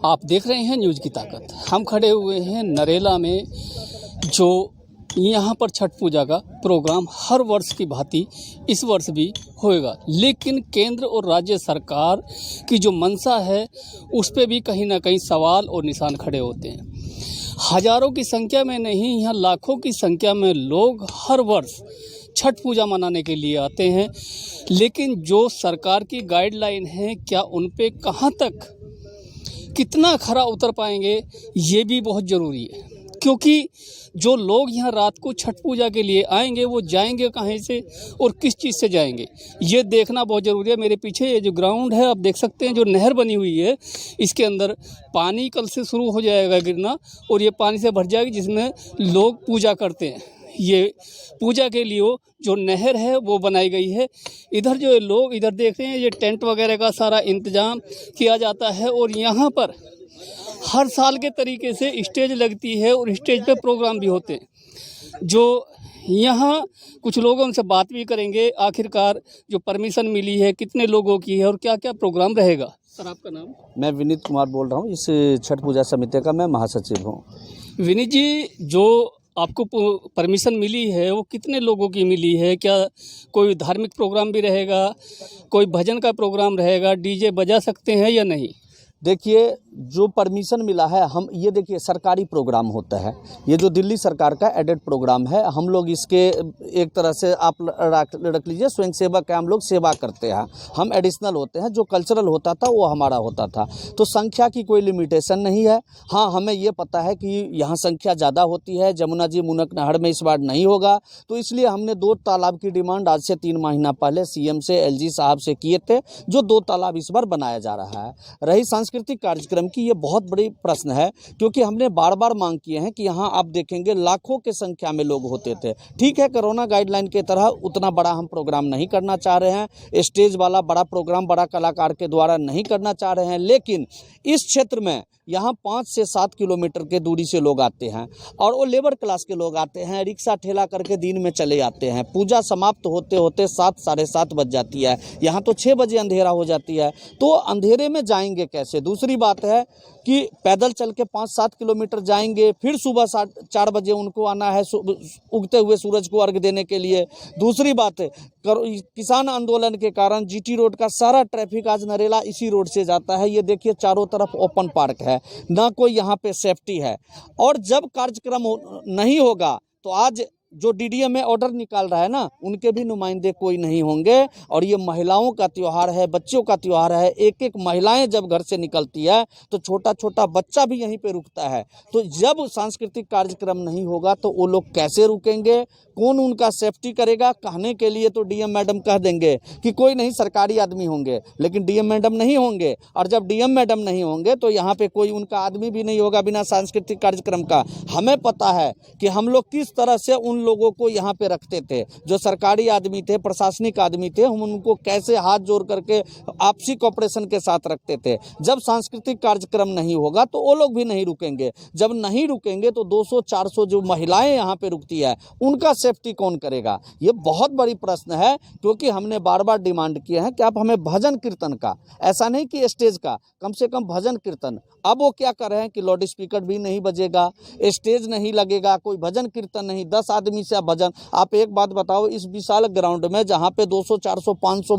आप देख रहे हैं न्यूज़ की ताकत। हम खड़े हुए हैं नरेला में, जो यहाँ पर छठ पूजा का प्रोग्राम हर वर्ष की भांति इस वर्ष भी होएगा, लेकिन केंद्र और राज्य सरकार की जो मंशा है उस पे भी कहीं ना कहीं सवाल और निशान खड़े होते हैं। हजारों की संख्या में नहीं, यहाँ लाखों की संख्या में लोग हर वर्ष छठ पूजा मनाने के लिए आते हैं, लेकिन जो सरकार की गाइडलाइन है क्या उन पे कहाँ तक कितना खरा उतर पाएंगे ये भी बहुत ज़रूरी है, क्योंकि जो लोग यहाँ रात को छठ पूजा के लिए आएंगे वो जाएंगे कहाँ से और किस चीज़ से जाएंगे ये देखना बहुत ज़रूरी है। मेरे पीछे ये जो ग्राउंड है आप देख सकते हैं, जो नहर बनी हुई है इसके अंदर पानी कल से शुरू हो जाएगा गिरना और ये पानी से भर जाएगी, जिसमें लोग पूजा करते हैं। ये पूजा के लिए जो नहर है वो बनाई गई है। इधर जो लोग इधर देख रहे हैं, ये टेंट वगैरह का सारा इंतज़ाम किया जाता है और यहाँ पर हर साल के तरीके से स्टेज लगती है और स्टेज पे प्रोग्राम भी होते हैं। जो यहाँ कुछ लोगों से बात भी करेंगे, आखिरकार जो परमिशन मिली है कितने लोगों की है और क्या क्या प्रोग्राम रहेगा। सर आपका नाम? मैं विनीत कुमार बोल रहा हूँ, इस छठ पूजा समिति का मैं महासचिव हूँ। विनीत जी, जो आपको परमिशन मिली है वो कितने लोगों की मिली है? क्या कोई धार्मिक प्रोग्राम भी रहेगा, कोई भजन का प्रोग्राम रहेगा, डीजे बजा सकते हैं या नहीं? देखिए, जो परमिशन मिला है, हम ये देखिए सरकारी प्रोग्राम होता है, ये जो दिल्ली सरकार का एडेड प्रोग्राम है, हम लोग इसके एक तरह से आप रख लीजिए स्वयं सेवक है, हम लोग सेवा करते हैं, हम एडिशनल होते हैं। जो कल्चरल होता था वो हमारा होता था, तो संख्या की कोई लिमिटेशन नहीं है। हाँ, हमें ये पता है कि यहाँ संख्या ज़्यादा होती है, जमुना जी मुनक नहर में इस बार नहीं होगा, तो इसलिए हमने 2 तालाब की डिमांड आज से 3 महीना पहले सीएम से, एलजी साहब से किए थे, जो 2 तालाब इस बार बनाया जा रहा है। रही सांस्कृतिक कार्यक्रम की, ये बहुत बड़ी प्रश्न है, क्योंकि हमने बार बार मांग किए हैं कि यहाँ आप देखेंगे लाखों की संख्या में लोग होते थे। ठीक है, कोरोना गाइडलाइन के तरह उतना बड़ा हम प्रोग्राम नहीं करना चाह रहे हैं, स्टेज वाला बड़ा प्रोग्राम बड़ा कलाकार के द्वारा नहीं करना चाह रहे हैं, लेकिन इस क्षेत्र में यहाँ 5 से 7 किलोमीटर के दूरी से लोग आते हैं और वो लेबर क्लास के लोग आते हैं, रिक्शा ठेला करके दिन में चले आते हैं। पूजा समाप्त होते होते 7 साढ़े 7 बज जाती है, यहाँ तो 6 बजे अंधेरा हो जाती है, तो अंधेरे में जाएंगे कैसे? दूसरी बात है कि पैदल चल के 5-7 किलोमीटर जाएंगे, फिर सुबह 4 बजे उनको आना है उगते हुए सूरज को अर्घ देने के लिए। दूसरी बात है, किसान आंदोलन के कारण जीटी रोड का सारा ट्रैफिक आज नरेला इसी रोड से जाता है। ये देखिए चारों तरफ ओपन पार्क है, ना कोई यहाँ पे सेफ्टी है। और जब कार्यक्रम नहीं होगा तो आज जो डीडीएम में ऑर्डर निकाल रहा है ना, उनके भी नुमाइंदे कोई नहीं होंगे। और ये महिलाओं का त्यौहार है, बच्चों का त्यौहार है। एक एक महिलाएं जब घर से निकलती है तो छोटा छोटा बच्चा भी यहीं पे रुकता है। तो जब सांस्कृतिक कार्यक्रम नहीं होगा तो वो लोग कैसे रुकेंगे? कौन उनका सेफ्टी करेगा? कहने के लिए तो डीएम मैडम कह देंगे कि कोई नहीं, सरकारी आदमी होंगे, लेकिन डीएम मैडम नहीं होंगे। और जब डीएम मैडम नहीं होंगे तो यहाँ पे कोई उनका आदमी भी नहीं होगा बिना सांस्कृतिक कार्यक्रम का। हमें पता है कि हम लोग किस तरह से उन लोगों को यहाँ पे रखते थे, जो सरकारी आदमी थे, प्रशासनिक आदमी थे, हम उनको कैसे हाथ जोड़ करके आपसी कोऑपरेशन के साथ रखते थे। जब सांस्कृतिक कार्यक्रम नहीं होगा तो वो लोग भी नहीं रुकेंगे। जब नहीं रुकेंगे तो 200-400 जो महिलाएं यहाँ पे रुकती है उनका सेफ्टी कौन करेगा? ये बहुत बड़ी प्रश्न है, क्योंकि हमने बार बार डिमांड किए हैं कि आप हमें भजन कीर्तन का, ऐसा नहीं कि स्टेज का, कम से कम भजन कीर्तन। अब वो क्या कर रहे हैं कि लाउड स्पीकर भी नहीं बजेगा, स्टेज नहीं लगेगा, कोई भजन कीर्तन नहीं, 10 आदमी से भजन। आप एक बात बताओ, इस विशाल ग्राउंड में जहाँ पे 200, 400, 500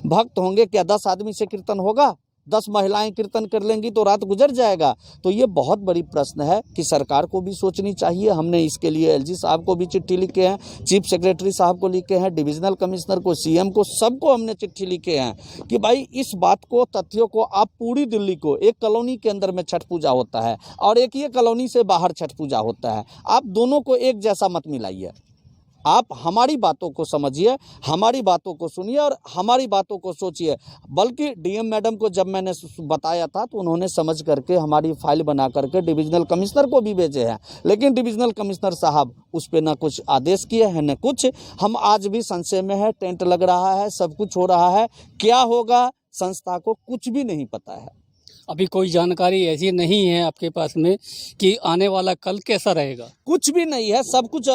भक्त होंगे, क्या 10 आदमी से कीर्तन होगा? 10 महिलाएं कीर्तन कर लेंगी तो रात गुजर जाएगा। तो ये बहुत बड़ी प्रश्न है कि सरकार को भी सोचनी चाहिए। हमने इसके लिए एलजी साहब को भी चिट्ठी लिखे हैं, चीफ सेक्रेटरी साहब को लिखे हैं, डिविजनल कमिश्नर को, सीएम को, सबको हमने चिट्ठी लिखे हैं कि भाई इस बात को, तथ्यों को आप पूरी दिल्ली को, एक कॉलोनी के अंदर में छठ पूजा होता है और एक ये कॉलोनी से बाहर छठ पूजा होता है, आप दोनों को एक जैसा मत मिलाइए। आप हमारी बातों को समझिए, हमारी बातों को सुनिए और हमारी बातों को सोचिए। बल्कि डीएम मैडम को जब मैंने बताया था तो उन्होंने समझ करके हमारी फाइल बना करके डिविजनल कमिश्नर को भी भेजे हैं, लेकिन डिविजनल कमिश्नर साहब उस पर ना कुछ आदेश किए हैं न कुछ। हम आज भी संशय में है, टेंट लग रहा है, सब कुछ हो रहा है, क्या होगा संस्था को कुछ भी नहीं पता है। अभी कोई जानकारी ऐसी नहीं है आपके पास में कि आने वाला कल कैसा रहेगा? कुछ भी नहीं है, सब कुछ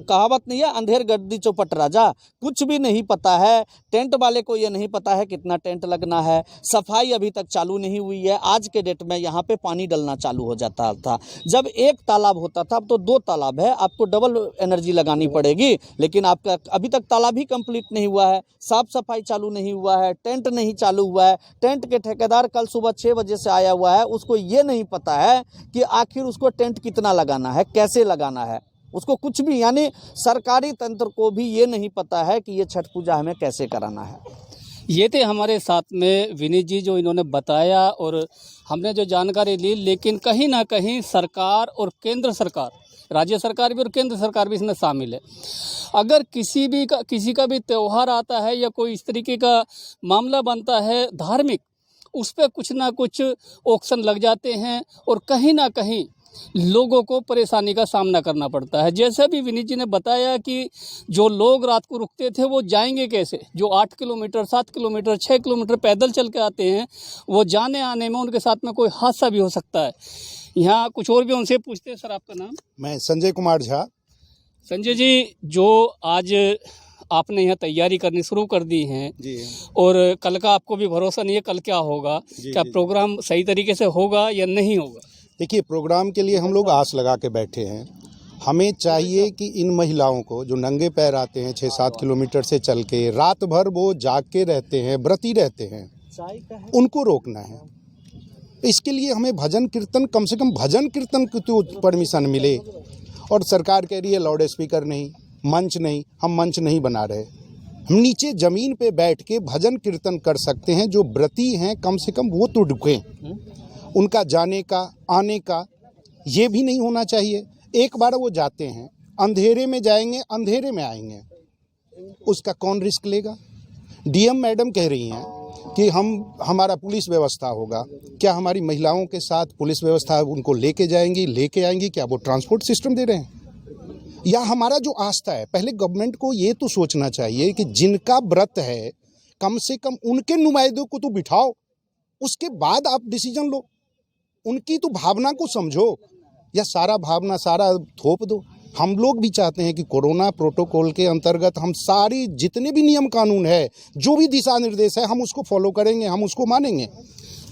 कहावत नहीं है, अंधेर गद्दी चौपट राजा, कुछ भी नहीं पता है। टेंट वाले को ये नहीं पता है कितना टेंट लगना है, सफाई अभी तक चालू नहीं हुई है। आज के डेट में यहाँ पे पानी डलना चालू हो जाता था। जब एक तालाब होता था, अब तो 2 तालाब है, आपको डबल एनर्जी लगानी पड़ेगी। लेकिन आपका अभी तक तालाब ही कंप्लीट नहीं हुआ है, साफ सफाई चालू नहीं हुआ है, टेंट नहीं चालू हुआ है। टेंट के ठेकेदार कल सुबह 6 बजे से आया हुआ है, उसको ये नहीं पता है कि आखिर उसको टेंट कितना लगाना है, कैसे लगाना है, उसको कुछ भी, यानी सरकारी तंत्र को भी ये नहीं पता है कि ये छठ पूजा हमें कैसे कराना है। ये थे हमारे साथ में विनीत जी, जो इन्होंने बताया और हमने जो जानकारी ली। लेकिन कहीं ना कहीं सरकार और केंद्र सरकार, राज्य सरकार भी और केंद्र सरकार भी इसमें शामिल है। अगर किसी का भी त्यौहार आता है या कोई इस तरीके का मामला बनता है धार्मिक, उस पर कुछ ना कुछ ऑक्शन लग जाते हैं और कहीं ना कहीं लोगों को परेशानी का सामना करना पड़ता है। जैसे भी विनीत जी ने बताया कि जो लोग रात को रुकते थे वो जाएंगे कैसे, जो 8 किलोमीटर 7 किलोमीटर 6 किलोमीटर पैदल चल के आते हैं, वो जाने आने में उनके साथ में कोई हादसा भी हो सकता है। यहाँ कुछ और भी उनसे पूछते हैं। सर, आपका नाम? मैं संजय कुमार झा। संजय जी, जो आज आपने यहाँ तैयारी करनी शुरू कर दी है जी, और कल का आपको भी भरोसा नहीं है कल क्या होगा, क्या प्रोग्राम सही तरीके से होगा या नहीं होगा? देखिए, प्रोग्राम के लिए हम लोग आस लगा के बैठे हैं। हमें चाहिए कि इन महिलाओं को जो नंगे पैर आते हैं 6-7 किलोमीटर से चल के, रात भर वो जाग के रहते हैं, व्रती रहते हैं, उनको रोकना है। इसके लिए हमें भजन कीर्तन, कम से कम भजन कीर्तन की तो परमिशन मिले। और सरकार कह रही है लाउड स्पीकर नहीं, मंच नहीं। हम मंच नहीं बना रहे, हम नीचे ज़मीन पे बैठ के भजन कीर्तन कर सकते हैं। जो व्रती हैं कम से कम वो तो रुकें। उनका जाने का आने का ये भी नहीं होना चाहिए। एक बार वो जाते हैं, अंधेरे में जाएंगे, अंधेरे में आएंगे, उसका कौन रिस्क लेगा? डीएम मैडम कह रही हैं कि हमारा पुलिस व्यवस्था होगा। क्या हमारी महिलाओं के साथ पुलिस व्यवस्था उनको लेके आएंगी? क्या वो ट्रांसपोर्ट सिस्टम दे रहे हैं? या हमारा जो आस्था है, पहले गवर्नमेंट को ये तो सोचना चाहिए कि जिनका व्रत है कम से कम उनके नुमाइंदों को तो बिठाओ, उसके बाद आप डिसीजन लो। उनकी तो भावना को समझो, या सारा भावना सारा थोप दो। हम लोग भी चाहते हैं कि कोरोना प्रोटोकॉल के अंतर्गत हम सारी जितने भी नियम कानून है, जो भी दिशा निर्देश है, हम उसको फॉलो करेंगे, हम उसको मानेंगे।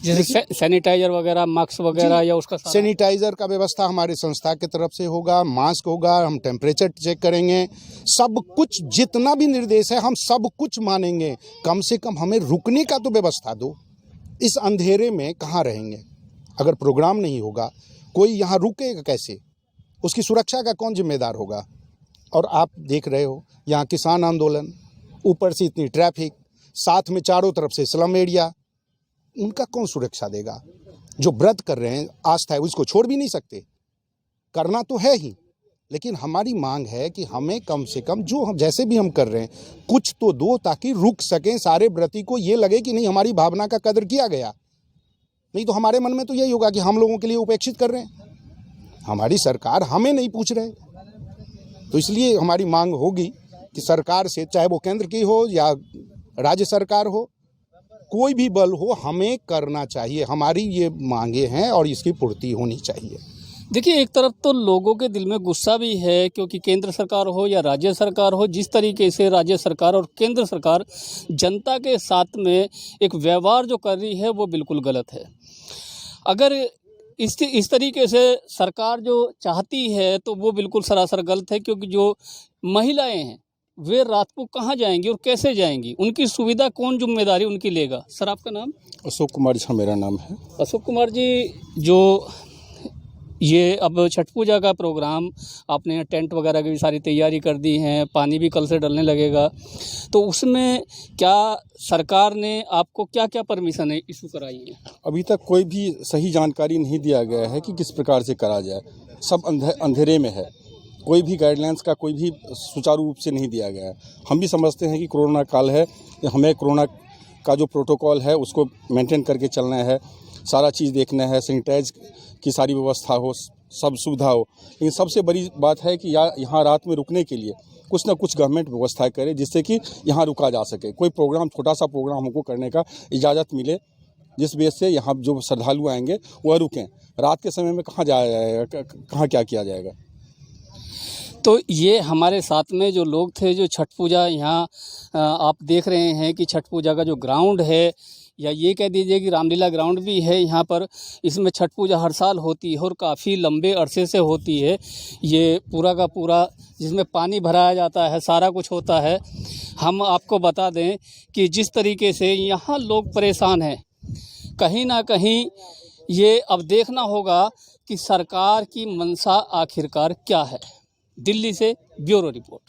जैसे सैनिटाइजर वगैरह, मास्क वगैरह, या उसका सैनिटाइजर का व्यवस्था हमारे संस्था की तरफ से होगा, मास्क होगा, हम टेम्परेचर चेक करेंगे, सब कुछ जितना भी निर्देश है हम सब कुछ मानेंगे। कम से कम हमें रुकने का तो व्यवस्था दो। इस अंधेरे में कहाँ रहेंगे? अगर प्रोग्राम नहीं होगा, कोई यहाँ रुकेगा कैसे? उसकी सुरक्षा का कौन जिम्मेदार होगा? और आप देख रहे हो यहाँ किसान आंदोलन, ऊपर से इतनी ट्रैफिक, साथ में चारों तरफ से स्लम एरिया, उनका कौन सुरक्षा देगा? जो व्रत कर रहे हैं, आस्था है, उसको छोड़ भी नहीं सकते, करना तो है ही। लेकिन हमारी मांग है कि हमें कम से कम जो हम जैसे भी हम कर रहे हैं कुछ तो दो, ताकि रुक सकें सारे व्रती को ये लगे कि नहीं हमारी भावना का कदर किया गया। नहीं तो हमारे मन में तो यही होगा कि हम लोगों के लिए उपेक्षित कर रहे हैं, हमारी सरकार हमें नहीं पूछ रहे। तो इसलिए हमारी मांग होगी कि सरकार से, चाहे वो केंद्र की हो या राज्य सरकार हो, कोई भी बल हो, हमें करना चाहिए। हमारी ये मांगे हैं और इसकी पूर्ति होनी चाहिए। देखिए, एक तरफ तो लोगों के दिल में गुस्सा भी है, क्योंकि केंद्र सरकार हो या राज्य सरकार हो, जिस तरीके से राज्य सरकार और केंद्र सरकार जनता के साथ में एक व्यवहार जो कर रही है वो बिल्कुल गलत है। अगर इस तरीके से सरकार जो चाहती है तो वो बिल्कुल सरासर गलत है, क्योंकि जो महिलाएं हैं वे रात को कहाँ जाएंगी और कैसे जाएंगी, उनकी सुविधा कौन जिम्मेदारी उनकी लेगा? सर, आपका नाम? अशोक कुमार झा मेरा नाम है। अशोक कुमार जी, जो ये अब छठ पूजा का प्रोग्राम आपने टेंट वगैरह की भी सारी तैयारी कर दी है, पानी भी कल से डलने लगेगा, तो उसमें क्या सरकार ने आपको क्या क्या परमिशन है इशू कराई है? अभी तक कोई भी सही जानकारी नहीं दिया गया है कि किस प्रकार से करा जाए। सब अंधेरे में है, कोई भी गाइडलाइंस का कोई भी सुचारू रूप से नहीं दिया गया है। हम भी समझते हैं कि कोरोना काल है, हमें कोरोना का जो प्रोटोकॉल है उसको मेंटेन करके चलना है, सारा चीज़ देखना है, सैनिटाइज की सारी व्यवस्था हो, सब सुविधा हो। लेकिन सबसे बड़ी बात है कि यहाँ रात में रुकने के लिए कुछ ना कुछ गवर्नमेंट व्यवस्था करे, जिससे कि यहाँ रुका जा सके। कोई प्रोग्राम, छोटा सा प्रोग्राम हमको करने का इजाज़त मिले, जिस वजह से यहाँ जो श्रद्धालु आएंगे वह रुकें। रात के समय में कहाँ जाया जाएगा, कहाँ क्या किया जाएगा? तो ये हमारे साथ में जो लोग थे जो छठ पूजा यहाँ आप देख रहे हैं कि छठ पूजा का जो ग्राउंड है, या ये कह दीजिए कि रामलीला ग्राउंड भी है यहाँ पर, इसमें छठ पूजा हर साल होती है और काफ़ी लंबे अरसे से होती है। ये पूरा का पूरा जिसमें पानी भराया जाता है, सारा कुछ होता है। हम आपको बता दें कि जिस तरीके से यहाँ लोग परेशान हैं, कहीं ना कहीं ये अब देखना होगा कि सरकार की मंशा आखिरकार क्या है। दिल्ली से ब्यूरो रिपोर्ट।